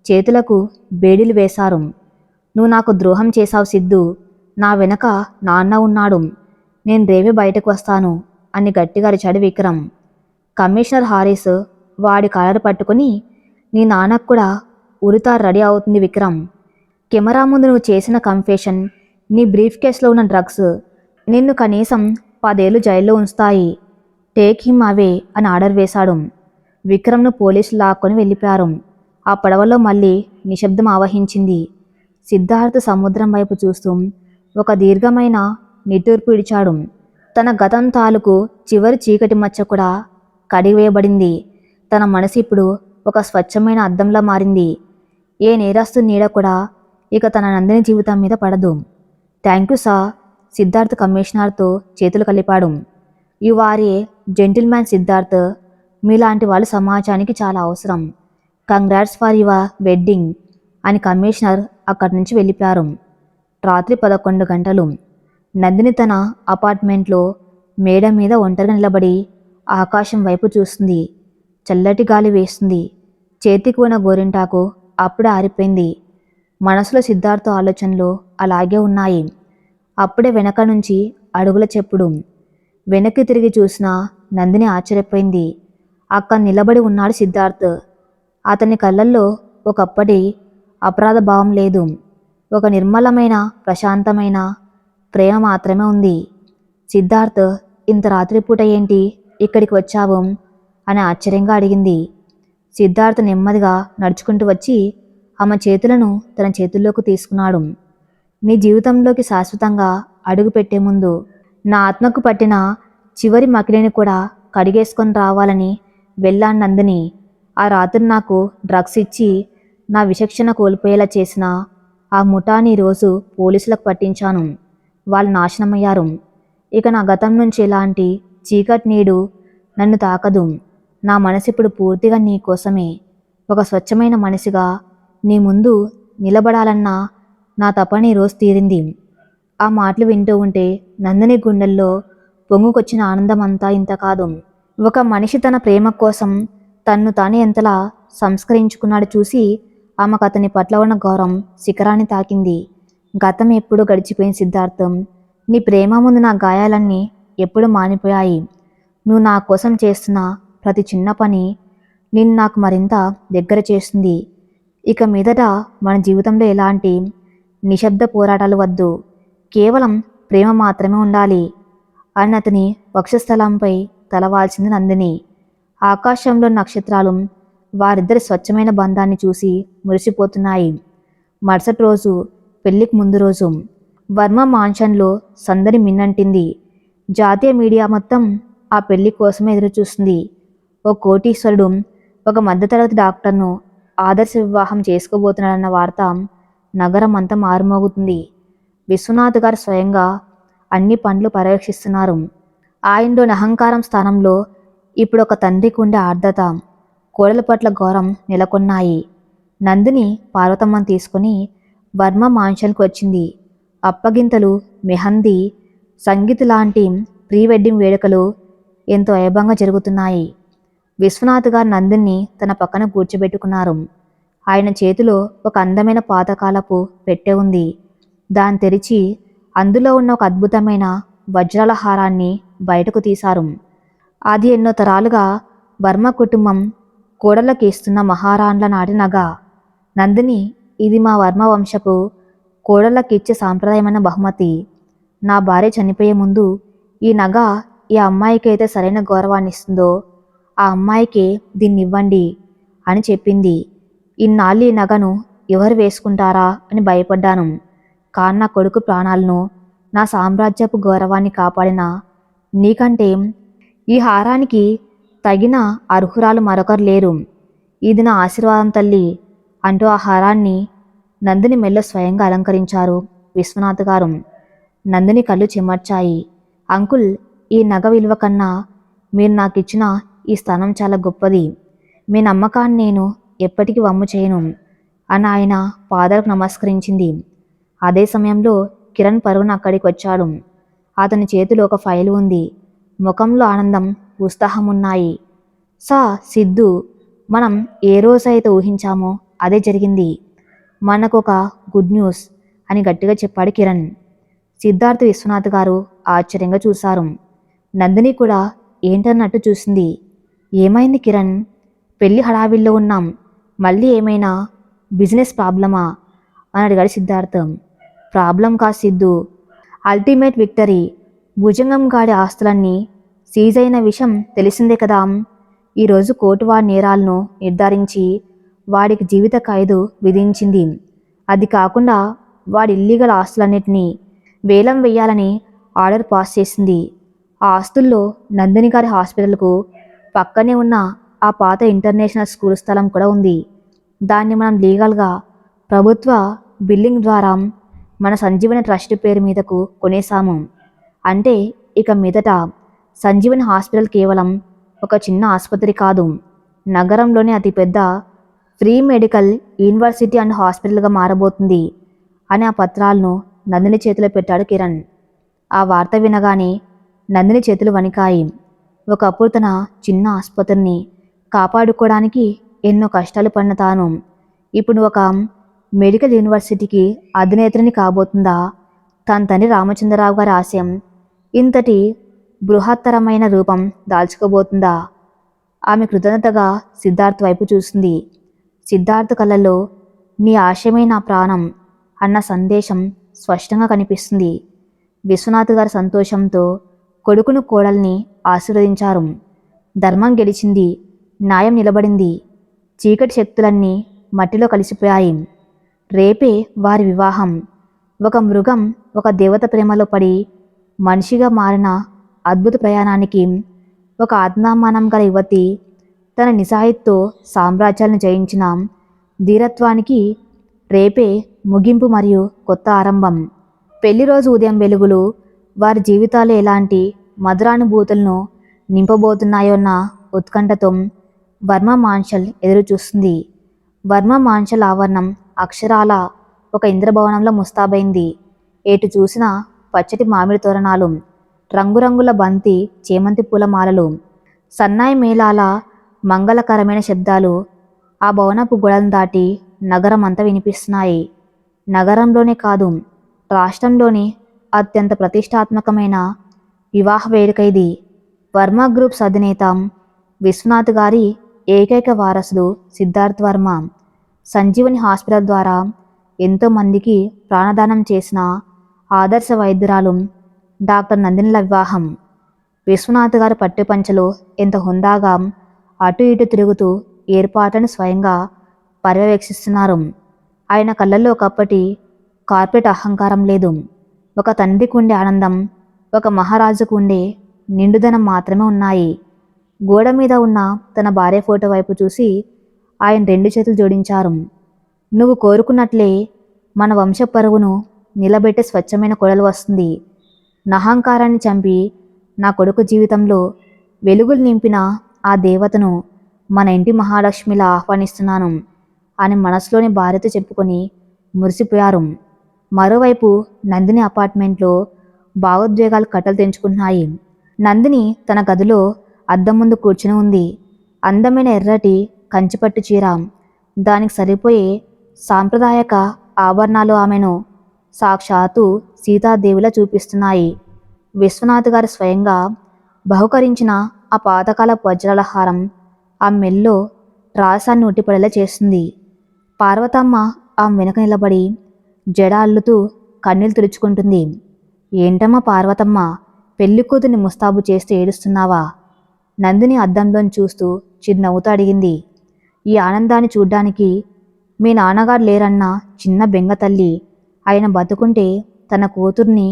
చేతులకు బేడీలు వేశారు. నువ్వు నాకు ద్రోహం చేశావు సిద్ధు. నా వెనక నాన్న ఉన్నాడు. నేను రేపే బయటకు వస్తాను అని గట్టిగా అరిచాడు విక్రమ్. కమిషనర్ హారిస్ వాడి కాలర్ పట్టుకుని, నీ నాన్నకు కూడా ఉరితారు రెడీ అవుతుంది విక్రమ్. కెమెరా ముందు నువ్వు చేసిన కన్ఫెషన్, నీ బ్రీఫ్ కేసులో ఉన్న డ్రగ్స్ నిన్ను కనీసం 10 ఏళ్ళు జైల్లో ఉంచుతాయి. టేక్ హిమ్ అవే అని ఆర్డర్ వేశాడు. విక్రమ్ను పోలీసులు లాక్కొని వెళ్ళిపోయారు. ఆ పడవలో మళ్ళీ నిశ్శబ్దం ఆవహించింది. సిద్ధార్థ్ సముద్రం వైపు చూస్తూ ఒక దీర్ఘమైన నిట్టూర్పు ఇడిచాడు. తన గతం తాలూకు చివరి చీకటి మచ్చ కూడా కడిగివేయబడింది. తన మనసు ఇప్పుడు ఒక స్వచ్ఛమైన అద్దంలా మారింది. ఏ నేరస్తు నీడ కూడా ఇక తన నందిని జీవితం మీద పడదు. Thank you sir. సిద్ధార్థ్ కమిషనర్తో చేతులు కలిపాడు. You are a gentleman Siddharth. మీలాంటి వాళ్ళు సమాజానికి చాలా అవసరం. కంగ్రాట్స్ ఫర్ యువర్ వెడ్డింగ్ అని కమిషనర్ అక్కడి నుంచి వెళ్ళిపోయారు. రాత్రి 11 గంటలు. నందిని తన అపార్ట్మెంట్లో మేడ మీద ఒంటరిగా నిలబడి ఆకాశం వైపు చూస్తుంది. చల్లటి గాలి వేస్తుంది. చేతికి ఉన్న గోరింటాకు అప్పుడే ఆరిపోయింది. మనసులో సిద్ధార్థ ఆలోచనలు అలాగే ఉన్నాయి. అప్పుడే వెనక నుంచి అడుగుల చెప్పుడు. వెనక్కి తిరిగి చూసిన నందిని ఆశ్చర్యపోయింది. అక్కడ నిలబడి ఉన్నాడు సిద్ధార్థ్. అతని కళ్ళల్లో ఒకప్పటి అపరాధ భావం లేదు. ఒక నిర్మలమైన ప్రశాంతమైన ప్రేమ మాత్రమే ఉంది. సిద్ధార్థ్, ఇంత రాత్రిపూట ఏంటి ఇక్కడికి వచ్చావు అని ఆశ్చర్యంగా అడిగింది. సిద్ధార్థ్ నెమ్మదిగా నడుచుకుంటూ వచ్చి ఆమె చేతులను తన చేతుల్లోకి తీసుకున్నాడు. నీ జీవితంలోకి శాశ్వతంగా అడుగు పెట్టే ముందు నా ఆత్మకు పట్టిన చివరి మకిలిని కూడా కడిగేసుకొని రావాలని వెళ్ళాను నందిని. ఆ రాత్రి నాకు డ్రగ్స్ ఇచ్చి నా విచక్షణ కోల్పోయేలా చేసిన ఆ ముఠాని రోజు పోలీసులకు పట్టించాను. వాళ్ళు నాశనమయ్యారు. ఇక నా గతం నుంచి ఎలాంటి చీకటి నీడు నన్ను తాకదు. నా మనసు ఇప్పుడు పూర్తిగా నీ కోసమే. ఒక స్వచ్ఛమైన మనిషిగా నీ ముందు నిలబడాలన్న నా తపని రోజు తీరింది. ఆ మాటలు వింటూ ఉంటే నందిని గుండెల్లో పొంగుకొచ్చిన ఆనందం అంతా ఇంత కాదు. ఒక మనిషి తన ప్రేమ కోసం తన్ను తాను ఎంతలా సంస్కరించుకున్నాడు చూసి ఆమెకు అతని పట్ల ఉన్న గౌరవం శిఖరాన్ని తాకింది. గతం ఎప్పుడు గడిచిపోయిన సిద్ధార్థం. నీ ప్రేమ ముందు నా గాయాలన్నీ ఎప్పుడు మానిపోయాయి. నువ్వు నా కోసం చేస్తున్న ప్రతి చిన్న పని నిన్ను నాకు మరింత దగ్గర చేస్తుంది. ఇక మీదట మన జీవితంలో ఎలాంటి నిశ్శబ్ద పోరాటాలు వద్దు. కేవలం ప్రేమ మాత్రమే ఉండాలి అని అతని వక్షస్థలంపై తలవాల్చింది నందిని. ఆకాశంలో నక్షత్రాలు వారిద్దరి స్వచ్ఛమైన బంధాన్ని చూసి మురిసిపోతున్నాయి. మరుసటి రోజు పెళ్లికి ముందు రోజు వర్మ మాన్షన్లో సందడి మిన్నంటింది. జాతీయ మీడియా మొత్తం ఆ పెళ్లి కోసమే ఎదురుచూస్తుంది. ఓ కోటీశ్వరుడు ఒక మధ్యతరగతి డాక్టర్ను ఆదర్శ వివాహం చేసుకోబోతున్నాడన్న వార్త నగరం అంతా మారుమోగుతుంది. విశ్వనాథ్ గారు స్వయంగా అన్ని పనులు పర్యవేక్షిస్తున్నారు. ఆయనలోని అహంకారం స్థానంలో ఇప్పుడు ఒక తండ్రికి ఉండే ఆర్ద్రత, కోడల పట్ల గౌరవం నెలకొన్నాయి. నందిని పార్వతమ్మను తీసుకుని వర్మ మాన్షన్కి వచ్చింది. అప్పగింతలు, మెహందీ, సంగీత్ లాంటి ప్రీ వెడ్డింగ్ వేడుకలు ఎంతో వైభవంగా జరుగుతున్నాయి. విశ్వనాథ్ గారు నందిని తన పక్కన కూర్చోబెట్టుకున్నారు. ఆయన చేతిలో ఒక అందమైన పాతకాలపు పెట్టె ఉంది. దాన్ని తెరిచి అందులో ఉన్న ఒక అద్భుతమైన వజ్రాల హారాన్ని బయటకు తీశారు. అది ఎన్నో తరాలుగా వర్మ కుటుంబం కోడళ్ళకి ఇస్తున్న మహారాణ్ల నాటి నగ. నందిని, ఇది మా వర్మ వంశపు కోడళ్ళకి ఇచ్చే సాంప్రదాయమైన బహుమతి. నా భార్య చనిపోయే ముందు ఈ నగ ఏ అమ్మాయికి అయితే సరైన గౌరవాన్ని ఇస్తుందో ఆ అమ్మాయికే దీన్ని ఇవ్వండి అని చెప్పింది. ఇన్నాళ్ళు ఈ నగను ఎవరు వేసుకుంటారా అని భయపడ్డాను. కానీ నా కొడుకు ప్రాణాలను, నా సామ్రాజ్యపు గౌరవాన్ని కాపాడిన నీకంటే ఈ హారానికి తగిన అర్హురాలు మరొకరు లేరు. ఇది నా ఆశీర్వాదం తల్లి అంటూ ఆ హారాన్ని నందిని మెల్ల స్వయంగా అలంకరించారు విశ్వనాథ్ గారు. నందిని కళ్ళు చెమర్చాయి. అంకుల్, ఈ నగ విలువ కన్నా మీరు నాకు ఇచ్చిన ఈ స్థానం చాలా గొప్పది. మీ నమ్మకాన్ని నేను ఎప్పటికీ వమ్ము చేయను అని ఆయన పాదాలకు నమస్కరించింది. అదే సమయంలో కిరణ్ పరుగున అక్కడికి వచ్చాడు. అతని చేతిలో ఒక ఫైలు ఉంది. ముఖంలో ఆనందం, ఉత్సాహం ఉన్నాయి. సిద్ధు, మనం ఏ రోజైతే ఊహించామో అదే జరిగింది. మనకు ఒక గుడ్ న్యూస్ అని గట్టిగా చెప్పాడు కిరణ్. సిద్ధార్థ్, విశ్వనాథ్ గారు ఆశ్చర్యంగా చూశారు. నందిని కూడా ఏంటన్నట్టు చూసింది. ఏమైంది కిరణ్? పెళ్లి హడావిల్లో ఉన్నాం, మళ్ళీ ఏమైనా బిజినెస్ ప్రాబ్లమా అని అడిగాడు సిద్ధార్థ్. ప్రాబ్లం కాదు సిద్ధు, అల్టిమేట్ విక్టరీ. భుజంగం గాడి ఆస్తులన్నీ సీజ్ అయిన విషయం తెలిసిందే కదా. ఈరోజు కోర్టు వాడి నేరాలను నిర్ధారించి వాడికి జీవిత ఖైదు విధించింది. అది కాకుండా వాడి ఇల్లీగల్ ఆస్తులన్నింటినీ వేలం వేయాలని ఆర్డర్ పాస్ చేసింది. ఆ ఆస్తుల్లో నందిని గారి హాస్పిటల్కు పక్కనే ఉన్న ఆ పాత ఇంటర్నేషనల్ స్కూల్ స్థలం కూడా ఉంది. దాన్ని మనం లీగల్గా ప్రభుత్వ బిల్లింగ్ ద్వారా మన సంజీవని ట్రస్ట్ పేరు మీదకు కొనేసాము. అంటే ఇక మీదట సంజీవని హాస్పిటల్ కేవలం ఒక చిన్న ఆసుపత్రి కాదు, నగరంలోని అతిపెద్ద ఫ్రీ మెడికల్ యూనివర్సిటీ అండ్ హాస్పిటల్గా మారబోతుంది అని ఆ పత్రాలను నందిని చేతిలో పెట్టాడు కిరణ్. ఆ వార్త వినగానే నందిని చేతులు వణికాయి. ఒకప్పుడు తన చిన్న ఆసుపత్రిని కాపాడుకోవడానికి ఎన్నో కష్టాలు పడిన తాను ఇప్పుడు ఒక మెడికల్ యూనివర్సిటీకి అధినేత్రిని కాబోతుందా? తన తండ్రి రామచంద్రరావు గారి ఆశయం ఇంతటి బృహత్తరమైన రూపం దాల్చుకోబోతుందా? ఆమె కృతజ్ఞతగా సిద్ధార్థ్ వైపు చూసింది. సిద్ధార్థ్ కళ్ళల్లో నీ ఆశయమే నా ప్రాణం అన్న సందేశం స్పష్టంగా కనిపిస్తుంది. విశ్వనాథ్ గారి సంతోషంతో కొడుకును కోడల్ని ఆశీర్వదించారు. ధర్మం గెలిచింది, న్యాయం నిలబడింది. చీకటి శక్తులన్నీ మట్టిలో కలిసిపోయాయి. రేపే వారి వివాహం. ఒక మృగం ఒక దేవత ప్రేమలో పడి మనిషిగా మారిన అద్భుత ప్రయాణానికి ఒక ఆత్మామానం గల యువతి తన నిజాయితీతో సామ్రాజ్యాలను జయించిన ధీరత్వానికి రేపే ముగింపు మరియు కొత్త ఆరంభం. పెళ్లి రోజు ఉదయం వెలుగులు వారి జీవితాలు ఎలాంటి మధురానుభూతులను నింపబోతున్నాయోన్న ఉత్కంఠతో వర్మ మాన్షల్ ఎదురు చూస్తుంది. వర్మ మాన్షల్ ఆవరణం అక్షరాల ఒక ఇంద్రభవనంలో ముస్తాబైంది. ఎటు చూసిన పచ్చటి మామిడి తోరణాలు, రంగురంగుల బంతి చేమంతి పూల మాలలు, సన్నాయి మేళాల మంగళకరమైన శబ్దాలు ఆ భవనపు గోడలను దాటి నగరం అంతా వినిపిస్తున్నాయి. నగరంలోనే కాదు, రాష్ట్రంలోని అత్యంత ప్రతిష్టాత్మకమైన వివాహ వేడుక ఇది. వర్మ గ్రూప్స్ అధినేత విశ్వనాథ్ గారి ఏకైక వారసుడు సిద్ధార్థ్ వర్మ సంజీవని హాస్పిటల్ ద్వారా ఎంతోమందికి ప్రాణదానం చేసిన ఆదర్శ వైద్యురాలు డాక్టర్ నందినిల వివాహం. విశ్వనాథ్ గారు పట్టుపంచలో ఎంత హుందాగా అటు ఇటు తిరుగుతూ ఏర్పాట్లను స్వయంగా పర్యవేక్షిస్తున్నారు. ఆయన కళ్ళల్లో ఒకప్పటి కార్పొరేట్ అహంకారం లేదు. ఒక తండ్రికి ఉండే ఆనందం, ఒక మహారాజుకు ఉండే నిండుదనం మాత్రమే ఉన్నాయి. గోడ మీద ఉన్న తన భార్య ఫోటో వైపు చూసి ఆయన రెండు చేతులు జోడించారు. నువ్వు కోరుకున్నట్లే మన వంశ పరువును నిలబెట్టే స్వచ్ఛమైన కొడలు వస్తుంది. నహంకారాన్ని చంపి నా కొడుకు జీవితంలో వెలుగులు నింపిన ఆ దేవతను మన ఇంటి మహాలక్ష్మిలా ఆహ్వానిస్తున్నాను అని మనసులోని భార్యతో చెప్పుకొని మురిసిపోయారు. మరోవైపు నందిని అపార్ట్మెంట్లో భావోద్వేగాలు కట్టలు తెంచుకుంటున్నాయి. నందిని తన గదిలో అద్దం ముందు కూర్చుని ఉంది. అందమైన ఎర్రటి కంచిపట్టు చీర, దానికి సరిపోయే సాంప్రదాయక ఆభరణాలు ఆమెను సాక్షాత్తు సీతాదేవిలా చూపిస్తున్నాయి. విశ్వనాథ్ గారు స్వయంగా బహుకరించిన ఆ పాతకాల వజ్రాల హారం ఆ మెల్లో రాసాన్ని ఉట్టిపడేలా చేస్తుంది. పార్వతమ్మ ఆమె వెనుక నిలబడి జడ అల్లుతూ కన్నీళ్లు తుడుచుకుంటుంది. ఏంటమ్మా పార్వతమ్మ, పెళ్లి కూతుర్ని ముస్తాబు చేస్తే ఏడుస్తున్నావా? నందిని అద్దంలోని చూస్తూ చిరునవ్వుతో అడిగింది. ఈ ఆనందాన్ని చూడ్డానికి మీ నాన్నగారు లేరన్న చిన్న బెంగ తల్లి. ఆయన బతుకుంటే తన కూతుర్ని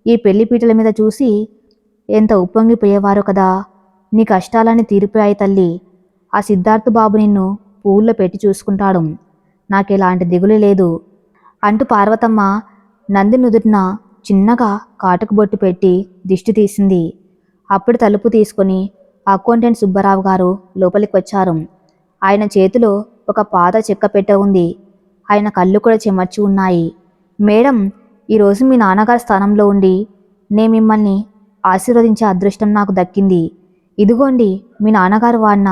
ఈ పెళ్లి పీటల మీద చూసి ఎంత ఉప్పొంగిపోయేవారో కదా. నీ కష్టాలన్నీ తీరిపోయాయి తల్లి. ఆ సిద్ధార్థ్ బాబు నిన్ను పువ్వుల్లో పెట్టి చూసుకుంటాడు. నాకెలాంటి దిగులు లేదు అంటూ పార్వతమ్మ నంది నుదుటిన చిన్నగా కాటుకు బొట్టు పెట్టి దిష్టి తీసింది. అప్పుడు తలుపు తీసుకొని అకౌంటెంట్ సుబ్బారావు గారు లోపలికి వచ్చారు. ఆయన చేతిలో ఒక పాత చెక్క పెట్టె ఉంది. ఆయన కళ్ళు కూడా చెమర్చి ఉన్నాయి. మేడం, ఈరోజు మీ నాన్నగారి స్థానంలో ఉండి నే మిమ్మల్ని ఆశీర్వదించే అదృష్టం నాకు దక్కింది. ఇదిగోండి మీ నాన్నగారు వాడిన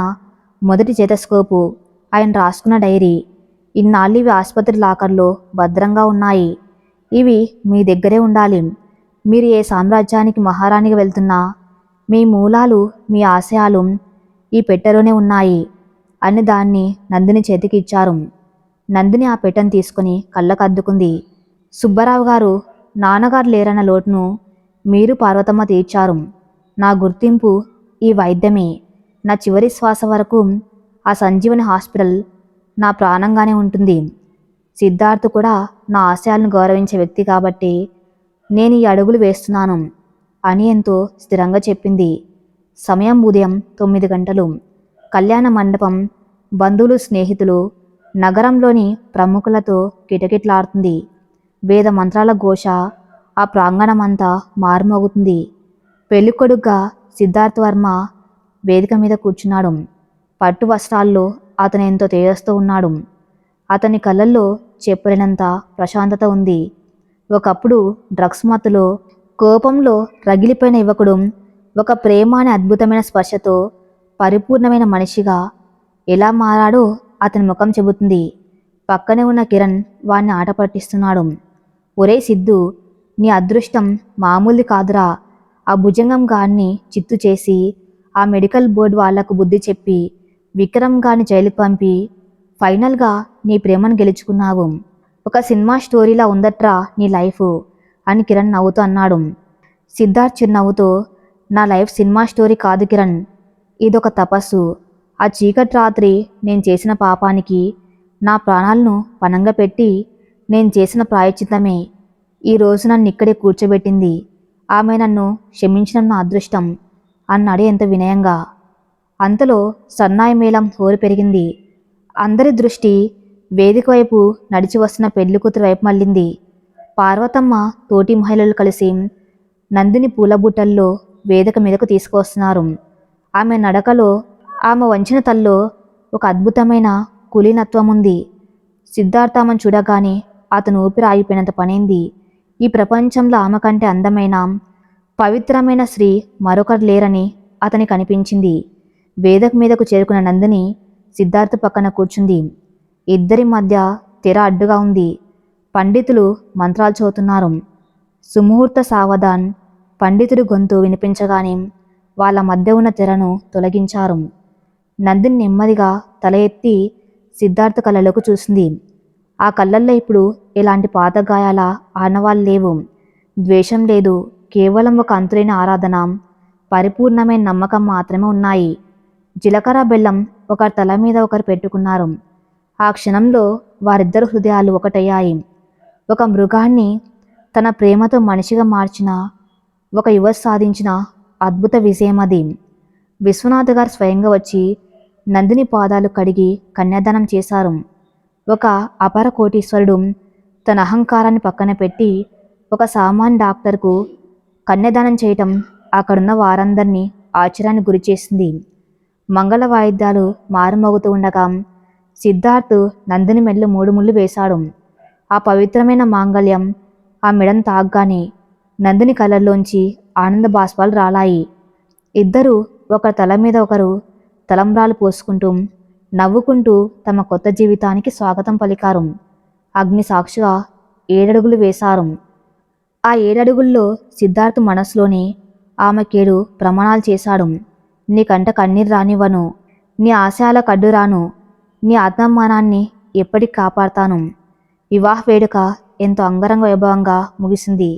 మొదటి జెతస్కోపు, ఆయన రాసుకున్న డైరీ. ఇన్నాళ్ళు ఇవి ఆసుపత్రి లాకర్లో భద్రంగా ఉన్నాయి. ఇవి మీ దగ్గరే ఉండాలి. మీరు ఏ సామ్రాజ్యానికి మహారాణిగా వెళ్తున్నా మీ మూలాలు, మీ ఆశయాలు ఈ పెట్టెలోనే ఉన్నాయి అని దాన్ని నందిని చేతికి ఇచ్చారు. నందిని ఆ పెట్టెను తీసుకుని కళ్ళకద్దుకుంది. సుబ్బారావు గారు, నాన్నగారు లేరన్న లోటును మీరు పార్వతమ్మ తీర్చారు. నా గుర్తింపు ఈ వైద్యమే. నా చివరి శ్వాస వరకు ఆ సంజీవని హాస్పిటల్ నా ప్రాణంగానే ఉంటుంది. సిద్ధార్థ్ కూడా నా ఆశయాలను గౌరవించే వ్యక్తి కాబట్టి నేను ఈ అడుగులు వేస్తున్నాను అని ఎంతో స్థిరంగా చెప్పింది. సమయం ఉదయం 9 గంటలు. కళ్యాణ మండపం, బంధువులు, స్నేహితులు, నగరంలోని ప్రముఖులతో కిటకిటలాడుతుంది. వేద మంత్రాల ఘోష ఆ ప్రాంగణమంతా మారుమోగుతుంది. పెళ్ళికొడుగ్గా సిద్ధార్థ్ వర్మ వేదిక మీద కూర్చున్నాడు. పట్టు వస్త్రాల్లో అతను ఎంతో తేజస్తో ఉన్నాడు. అతని కళ్ళల్లో చెప్పలేనంత ప్రశాంతత ఉంది. ఒకప్పుడు డ్రగ్స్ మత్తులో, కోపంలో రగిలిపోయిన యువకుడు ఒక ప్రేమ అనే అద్భుతమైన స్పర్శతో పరిపూర్ణమైన మనిషిగా ఎలా మారాడో అతని ముఖం చెబుతుంది. పక్కనే ఉన్న కిరణ్ వాణ్ణి ఆట పట్టిస్తున్నాడు. ఒరే సిద్ధు, నీ అదృష్టం మామూలుది కాదురా. ఆ భుజంగం గాన్ని చిత్తు చేసి ఆ మెడికల్ బోర్డు వాళ్లకు బుద్ధి చెప్పి విక్రమ్ గారిని జైలుకు పంపి ఫైనల్గా నీ ప్రేమను గెలుచుకున్నావు. ఒక సినిమా స్టోరీలా ఉందట్రా నీ లైఫ్ అని కిరణ్ నవ్వుతూ అన్నాడు. సిద్ధార్థ్ చిరునవ్వుతో, నా లైఫ్ సినిమా స్టోరీ కాదు కిరణ్, ఇదొక తపస్సు. ఆ చీకటి రాత్రి నేను చేసిన పాపానికి నా ప్రాణాలను పణంగా పెట్టి నేను చేసిన ప్రాయశ్చిత్తమే ఈరోజు నన్ను ఇక్కడే కూర్చోబెట్టింది. ఆమె నన్ను క్షమించడం నా అదృష్టం అన్నాడు ఎంతో వినయంగా. అంతలో సన్నాయి మేళం హోరు పెరిగింది. అందరి దృష్టి వేదిక వైపు నడిచి వస్తున్న పెళ్లి కూతురు వైపు మళ్ళింది. పార్వతమ్మ తోటి మహిళలు కలిసి నందిని పూలబుట్టల్లో వేదిక మీదకు తీసుకువస్తున్నారు. ఆమె నడకలో, ఆమె వంచిన తల్లో ఒక అద్భుతమైన కులీనత్వం ఉంది. సిద్ధార్థ ఆమెను చూడగానే అతను ఊపిరి ఆగిపోయినంత పనైంది. ఈ ప్రపంచంలో ఆమె కంటే అందమైన, పవిత్రమైన స్త్రీ మరొకరు లేరని అతనికి అనిపించింది. వేదిక మీదకు చేరుకున్న నందిని సిద్ధార్థ్ పక్కన కూర్చుంది. ఇద్దరి మధ్య తెర అడ్డుగా ఉంది. పండితులు మంత్రాలు చదువుతున్నారు. సుముహూర్త సావధాన్ పండితుడి గొంతు వినిపించగానే వాళ్ళ మధ్య ఉన్న తెరను తొలగించారు. నందిని నెమ్మదిగా తల ఎత్తి సిద్ధార్థ్ కళ్ళలోకి చూసింది. ఆ కళ్ళల్లో ఇప్పుడు ఎలాంటి పాత గాయాల ఆనవాళ్ళు లేవు. ద్వేషం లేదు. కేవలం ఒక అంతులేని ఆరాధన, పరిపూర్ణమైన నమ్మకం మాత్రమే ఉన్నాయి. జీలకర్ర బెల్లం ఒకరి తల మీద ఒకరు పెట్టుకున్నారు. ఆ క్షణంలో వారిద్దరు హృదయాలు ఒకటయ్యాయి. ఒక మృగాన్ని తన ప్రేమతో మనిషిగా మార్చిన ఒక యువ సాధించిన అద్భుత విజయం అది. విశ్వనాథ్ గారు స్వయంగా వచ్చి నందిని పాదాలు కడిగి కన్యాదానం చేశారు. ఒక అపర కోటీశ్వరుడు తన అహంకారాన్ని పక్కన పెట్టి ఒక సామాన్య డాక్టర్కు కన్యాదానం చేయటం అక్కడున్న వారందరినీ ఆశ్చర్యానికి గురిచేసింది. మంగళ వాయిద్యాలు మారుమోగుతూ ఉండగా సిద్ధార్థ్ నందిని మెడలో 3 ముళ్ళు వేశాడు. ఆ పవిత్రమైన మాంగళ్యం ఆ మెడను తాగ్గానే నందిని కళ్ళల్లోంచి ఆనంద బాష్పాలు రాలాయి. ఇద్దరు ఒకరి తల మీద ఒకరు తలంబ్రాలు పోసుకుంటూ నవ్వుకుంటూ తమ కొత్త జీవితానికి స్వాగతం పలికారు. అగ్ని సాక్షిగా 7 అడుగులు వేశారు. ఆ 7 అడుగుల్లో సిద్ధార్థ్ మనసులోనే ఆమెకేడు ప్రమాణాలు చేశాడు. నీ కంట కన్నీరు రానివ్వను, నీ ఆశయాలకు అడ్డు రాను, నీ ఆత్మాభిమానాన్ని ఎప్పటికి కాపాడతాను. వివాహ వేడుక ఎంతో అంగరంగ వైభవంగా ముగిసింది.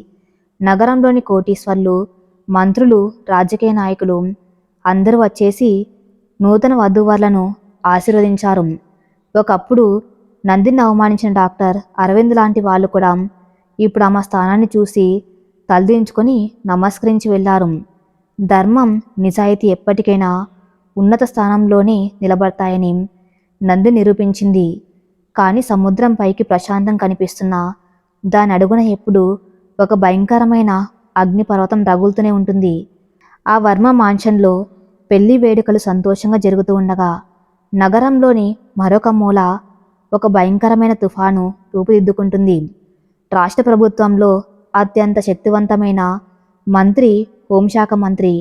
నగరంలోని కోటీశ్వర్లు, మంత్రులు, రాజకీయ నాయకులు అందరూ వచ్చేసి నూతన వధూవరులను ఆశీర్వదించారు. ఒకప్పుడు నందిని అవమానించిన డాక్టర్ అరవింద్ లాంటి వాళ్ళు కూడా ఇప్పుడు ఆమె స్థానాన్ని చూసి తలదించుకొని నమస్కరించి వెళ్ళారు. ధర్మం, నిజాయితీ ఎప్పటికైనా ఉన్నత స్థానంలోనే నిలబడతాయని నందిని నిరూపించింది. కానీ సముద్రం పైకి ప్రశాంతం కనిపిస్తున్నా దాని అడుగున ఎప్పుడు ఒక భయంకరమైన అగ్నిపర్వతం రగులుతూనే ఉంటుంది. ఆ వర్మ మాన్షన్లో పెళ్లి వేడుకలు సంతోషంగా జరుగుతూ ఉండగా నగరంలోని మరొక మూల ఒక భయంకరమైన తుఫాను రూపుదిద్దుకుంటుంది. రాష్ట్ర ప్రభుత్వంలో అత్యంత శక్తివంతమైన మంత్రి హోంశాఖ మంత్రి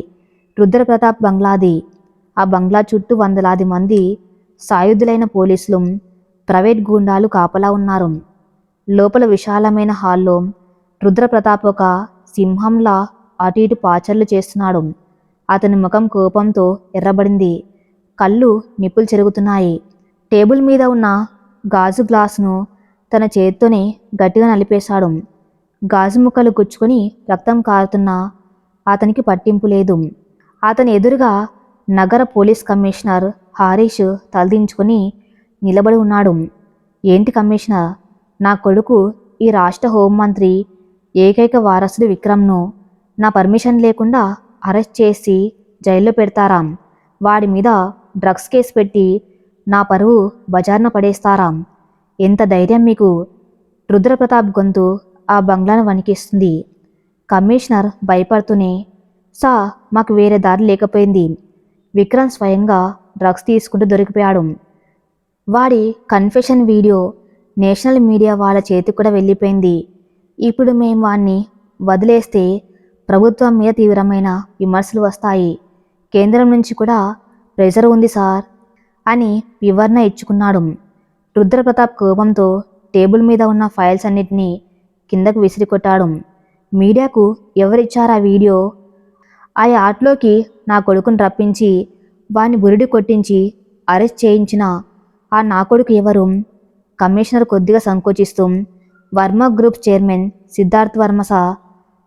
రుద్రప్రతాప్ బంగ్లాది. ఆ బంగ్లా చుట్టూ వందలాది మంది సాయుధులైన పోలీసులు, ప్రైవేట్ గూండాలు కాపలా ఉన్నారు. లోపల విశాలమైన హాల్లో రుద్రప్రతాప్ ఒక సింహంలా అటు ఇటు పాచర్లు చేస్తున్నాడు. అతని ముఖం కోపంతో ఎర్రబడింది. కళ్ళు నిప్పులు చెరుగుతున్నాయి. టేబుల్ మీద ఉన్న గాజు గ్లాసును తన చేత్తోనే గట్టిగా నలిపేశాడు. గాజు ముక్కలు గుచ్చుకొని రక్తం కారుతున్నా అతనికి పట్టింపు లేదు. అతని ఎదురుగా నగర పోలీస్ కమిషనర్ హరీష్ తలదించుకొని నిలబడి ఉన్నాడు. ఏంటి కమిషనర్, నా కొడుకు ఈ రాష్ట్ర హోంమంత్రి ఏకైక వారసుడు విక్రమ్ను నా పర్మిషన్ లేకుండా అరెస్ట్ చేసి జైల్లో పెడతారా? వాడి మీద డ్రగ్స్ కేసు పెట్టి నా పరువు బజార్న పడేస్తారా? ఎంత ధైర్యం మీకు? రుద్రప్రతాప్ గొంతు ఆ బంగ్లాను వణికిస్తుంది. కమిషనర్ భయపడుతూనే, సార్, మాకు వేరే దారి లేకపోయింది. విక్రమ్ స్వయంగా డ్రగ్స్ తీసుకుంటూ దొరికిపోయాడు. వాడి కన్ఫెషన్ వీడియో నేషనల్ మీడియా వాళ్ళ చేతికి కూడా వెళ్ళిపోయింది. ఇప్పుడు మేము వాణ్ణి వదిలేస్తే ప్రభుత్వం మీద తీవ్రమైన విమర్శలు వస్తాయి. కేంద్రం నుంచి కూడా ప్రెజర్ ఉంది సార్ అని వివరణ ఇచ్చుకున్నాడు. రుద్రప్రతాప్ కోపంతో టేబుల్ మీద ఉన్న ఫైల్స్ అన్నిటినీ కిందకు విసిరికొట్టాడు. మీడియాకు ఎవరిచ్చారా వీడియో? ఆ యాట్లోకి నా కొడుకుని రప్పించి వాణ్ణి బురిడి కొట్టించి అరెస్ట్ చేయించిన ఆ నా కొడుకు ఎవరు? కమిషనర్ కొద్దిగా సంకోచిస్తూ, Varma group chairman Siddharth Varma sir.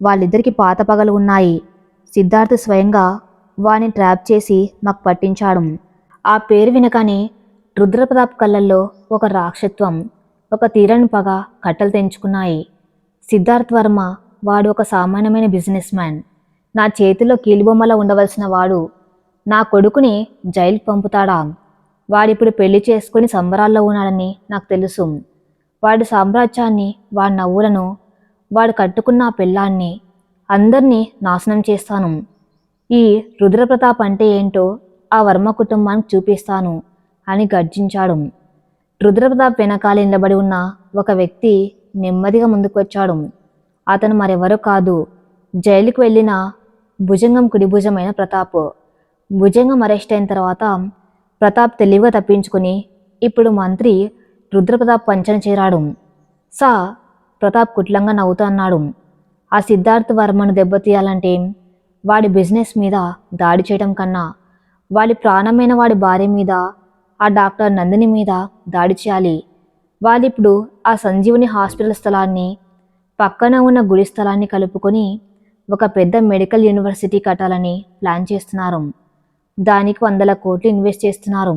వాళ్ళిద్దరికీ పాత పగలు ఉన్నాయి. సిద్ధార్థ్ స్వయంగా వాణ్ణి ట్రాప్ చేసి మాకు పట్టించాడు. ఆ పేరు వినగానే రుద్రప్రతాప్ కళ్ళల్లో ఒక రాక్షత్వం, ఒక తీరని పగ కట్టలు తెంచుకున్నాయి. సిద్ధార్థ్ వర్మ వాడు ఒక సామాన్యమైన బిజినెస్ మ్యాన్. నా చేతిలో కీలుబొమ్మలా ఉండవలసిన వాడు నా కొడుకుని జైలుకి పంపుతాడా? వాడిప్పుడు పెళ్లి చేసుకుని సంబరాల్లో ఉన్నాడని నాకు తెలుసు. వాడి సామ్రాజ్యాన్ని, వాడి నవ్వులను, వాడు కట్టుకున్న ఆ పెళ్ళాన్ని అందరినీ నాశనం చేస్తాను. ఈ రుద్రప్రతాప్ అంటే ఏంటో ఆ వర్మ కుటుంబానికి చూపిస్తాను అని గర్జించాడు. రుద్రప్రతాప్ వెనకాల నిలబడి ఉన్న ఒక వ్యక్తి నెమ్మదిగా ముందుకొచ్చాడు. అతను మరెవరో కాదు, జైలుకు వెళ్ళిన భుజంగం కుడి భుజమైన ప్రతాప్. భుజంగం అరెస్ట్ అయిన తర్వాత ప్రతాప్ తెలివిగా తప్పించుకుని ఇప్పుడు మంత్రి రుద్రప్రతాప్ పంచన చేరాడు. సా, ప్రతాప్ కుట్లంగా నవ్వుతూ అన్నాడు. ఆ సిద్ధార్థ్ వర్మను దెబ్బతీయాలంటే వాడి బిజినెస్ మీద దాడి చేయడం కన్నా వాడి ప్రాణమైన వాడి భార్య మీద, ఆ డాక్టర్ నందిని మీద దాడి చేయాలి. వాళ్ళిప్పుడు ఆ సంజీవని హాస్పిటల్ స్థలాన్ని, పక్కన ఉన్న గుడి స్థలాన్ని కలుపుకొని ఒక పెద్ద మెడికల్ యూనివర్సిటీ కట్టాలని ప్లాన్ చేస్తున్నారు. దానికి 100 కోట్లు ఇన్వెస్ట్ చేస్తున్నారు.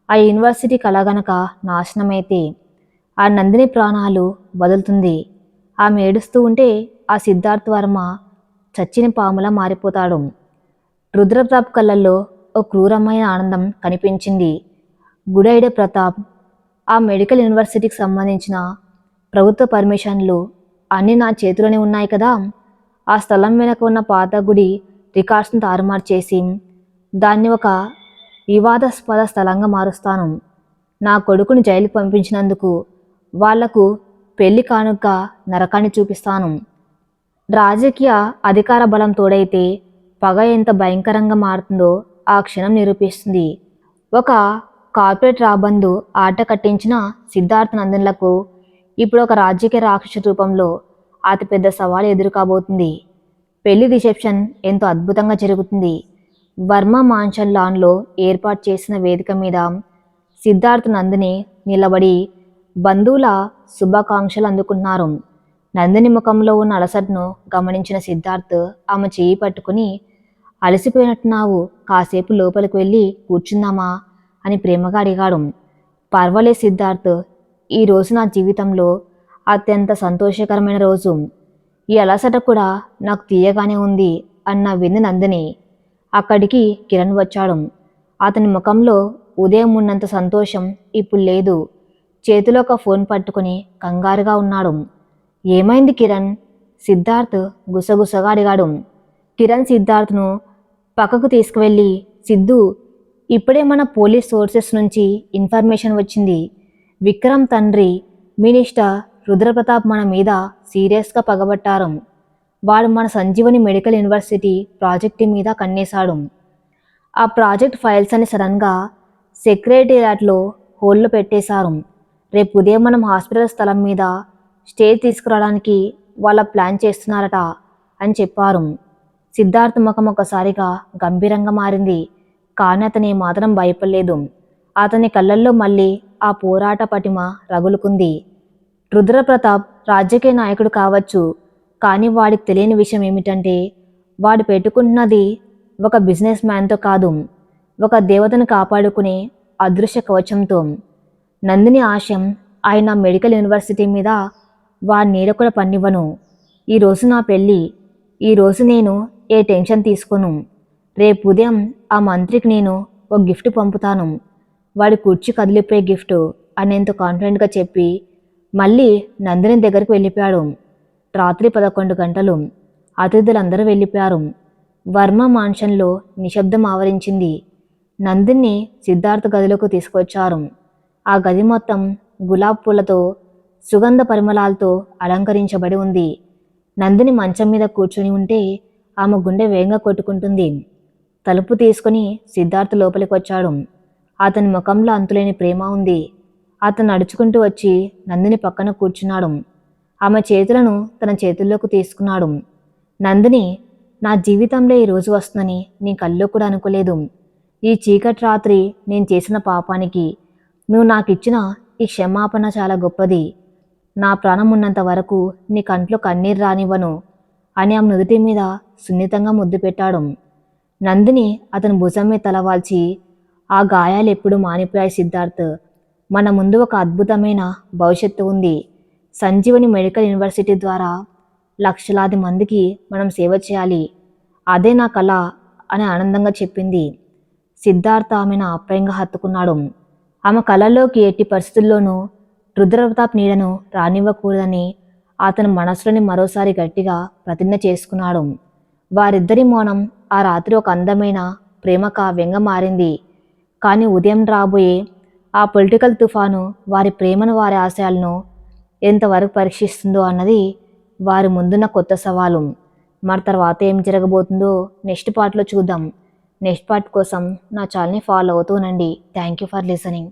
ఆ యూనివర్సిటీ కళ గనక నాశనమైతే ఆ నందిని ప్రాణాలు వదులుతుంది. ఆమె ఏడుస్తూ ఉంటే ఆ సిద్ధార్థ్ వర్మ చచ్చిన పాములా మారిపోతాడు. రుద్రప్రతాప్ కళ్ళల్లో ఓ క్రూరమైన ఆనందం కనిపించింది. Good idea Pratap. ఆ మెడికల్ యూనివర్సిటీకి సంబంధించిన ప్రభుత్వ పర్మిషన్లు అన్నీ నా చేతిలోనే ఉన్నాయి కదా. ఆ స్థలం వెనక ఉన్న పాత గుడి రికార్డ్స్ను తారుమారు చేసి దాన్ని ఒక వివాదాస్పద స్థలంగా మారుస్తాను. నా కొడుకుని జైలుకు పంపించినందుకు వాళ్లకు పెళ్లి కానుక నరకాన్ని చూపిస్తాను. రాజకీయ అధికార బలం తోడైతే పగ ఎంత భయంకరంగా మారుతుందో ఆ క్షణం నిరూపిస్తుంది. ఒక కార్పొరేట్ రాబందు ఆట కట్టించిన సిద్ధార్థ్ నందన్లకు ఇప్పుడు ఒక రాజకీయ రాక్షస రూపంలో అతిపెద్ద సవాలు ఎదురు కాబోతుంది. పెళ్లి రిసెప్షన్ ఎంతో అద్భుతంగా జరుగుతుంది. వర్మ మాన్షన్ లాన్లో ఏర్పాటు చేసిన వేదిక మీద సిద్ధార్థ్ నందిని నిలబడి బంధువుల శుభాకాంక్షలు అందుకున్నారు. నందిని ముఖంలో ఉన్న అలసటను గమనించిన సిద్ధార్థ్ ఆమె చేయి పట్టుకుని, అలసిపోయినట్టున్నావు, కాసేపు లోపలికి వెళ్ళి కూర్చుందామా అని ప్రేమగా అడిగాడు. పర్వాలేదు సిద్ధార్థ్, ఈ రోజు నా జీవితంలో అత్యంత సంతోషకరమైన రోజు. ఈ అలసట కూడా నాకు తీయగానే ఉంది అన్న వింది నందిని. అక్కడికి కిరణ్ వచ్చాడు. అతని ముఖంలో ఉదయం ఉన్నంత సంతోషం ఇప్పుడు లేదు. చేతిలో ఒక ఫోన్ పట్టుకుని కంగారుగా ఉన్నాడు. ఏమైంది కిరణ్? సిద్ధార్థ్ గుసగుసగా అడిగాడు. కిరణ్ సిద్ధార్థ్ను పక్కకు తీసుకువెళ్ళి, సిద్ధు, ఇప్పుడే మన పోలీస్ సోర్సెస్ నుంచి ఇన్ఫర్మేషన్ వచ్చింది. విక్రమ్ తండ్రి మినిస్టర్ రుద్రప్రతాప్ మన మీద సీరియస్గా పగబట్టారు. వాడు మన సంజీవని మెడికల్ యూనివర్సిటీ ప్రాజెక్టు మీద కన్నేశాడు. ఆ ప్రాజెక్ట్ ఫైల్స్ అని సడన్గా సెక్రటేరియట్లో హోల్డ్లో పెట్టేశారు. రేపు ఉదయం మనం హాస్పిటల్ స్థలం మీద స్టే తీసుకురావడానికి వాళ్ళ ప్లాన్ చేస్తున్నారట అని చెప్పారు. సిద్ధార్థ్ ముఖం ఒకసారిగా గంభీరంగా మారింది. కానీ అతని మాత్రం భయపడలేదు. అతని కళ్ళల్లో మళ్ళీ ఆ పోరాట పటిమ రగులుకుంది. రుద్రప్రతాప్ రాజకీయ నాయకుడు కావచ్చు, కానీ వాడికి తెలియని విషయం ఏమిటంటే వాడు పెట్టుకుంటున్నది ఒక బిజినెస్ మ్యాన్తో కాదు, ఒక దేవతను కాపాడుకునే అదృశ్య కవచంతో. నందిని ఆశయం ఆయన మెడికల్ యూనివర్సిటీ మీద వాడి నీడ కూడా పన్నివ్వను. ఈరోజు నా పెళ్ళి, ఈరోజు నేను ఏ టెన్షన్ తీసుకోను. రేపు ఉదయం ఆ మంత్రికి నేను ఒక గిఫ్ట్ పంపుతాను, వాడి కుర్చీ కదిలిపోయే గిఫ్ట్ అనేంత కాన్ఫిడెంట్గా చెప్పి మళ్ళీ నందిని దగ్గరికి వెళ్ళిపోయాడు. రాత్రి 11 గంటలు. అతిథులందరూ వెళ్ళిపోయారు. వర్మ మాన్షన్లో నిశ్శబ్దం ఆవరించింది. నందిని సిద్ధార్థ్ గదిలోకి తీసుకొచ్చారు. ఆ గది మొత్తం గులాబ్ పూలతో, సుగంధ పరిమళాలతో అలంకరించబడి ఉంది. నందిని మంచం మీద కూర్చొని ఉంటే ఆమె గుండె వేగంగా కొట్టుకుంటుంది. తలుపు తీసుకుని సిద్ధార్థ్ లోపలికి వచ్చాడు. అతని ముఖంలో అంతులేని ప్రేమ ఉంది. అతను నడుచుకుంటూ వచ్చి నందిని పక్కన కూర్చున్నాడు. ఆమె చేతులను తన చేతుల్లోకి తీసుకున్నాడు. నందిని, నా జీవితంలో ఈ రోజు వస్తుందని నీ కల్లో కూడా అనుకోలేదు. ఈ చీకటి రాత్రి నేను చేసిన పాపానికి నువ్వు నాకు ఇచ్చిన ఈ క్షమాపణ చాలా గొప్పది. నా ప్రాణం ఉన్నంత వరకు నీ కంట్లో కన్నీరు రానివ్వను అని ఆమె నుదుటి మీద సున్నితంగా ముద్దు పెట్టాడు. నందిని అతని భుజం మీద తలవాల్చి, ఆ గాయాలు ఎప్పుడు మానిపోయాయి సిద్ధార్థ్. మన ముందు ఒక అద్భుతమైన భవిష్యత్తు ఉంది. సంజీవని మెడికల్ యూనివర్సిటీ ద్వారా లక్షలాది మందికి మనం సేవ చేయాలి. అదే నా కళ అని ఆనందంగా చెప్పింది. సిద్ధార్థ్ ఆమెను ఆప్యాయంగా హత్తుకున్నాడు. ఆమె కళల్లోకి ఎట్టి పరిస్థితుల్లోనూ రుద్రప్రతాప్ నీడను రానివ్వకూడదని అతని మనసులోని మరోసారి గట్టిగా ప్రతిజ్ఞ చేసుకున్నాడు. వారిద్దరి మౌనం ఆ రాత్రి ఒక అందమైన ప్రేమ కావ్యంగా మారింది. కానీ ఉదయం రాబోయే ఆ పొలిటికల్ తుఫాను వారి ప్రేమను, వారి ఆశయాలను ఎంతవరకు పరీక్షిస్తుందో అన్నది వారి ముందున్న కొత్త సవాలు. మరి తర్వాత ఏం జరగబోతుందో నెక్స్ట్ పార్ట్లో చూద్దాం. నెక్స్ట్ పార్ట్ కోసం నా ఛానల్ని ఫాలో అవుతూనండి. Thank you for listening.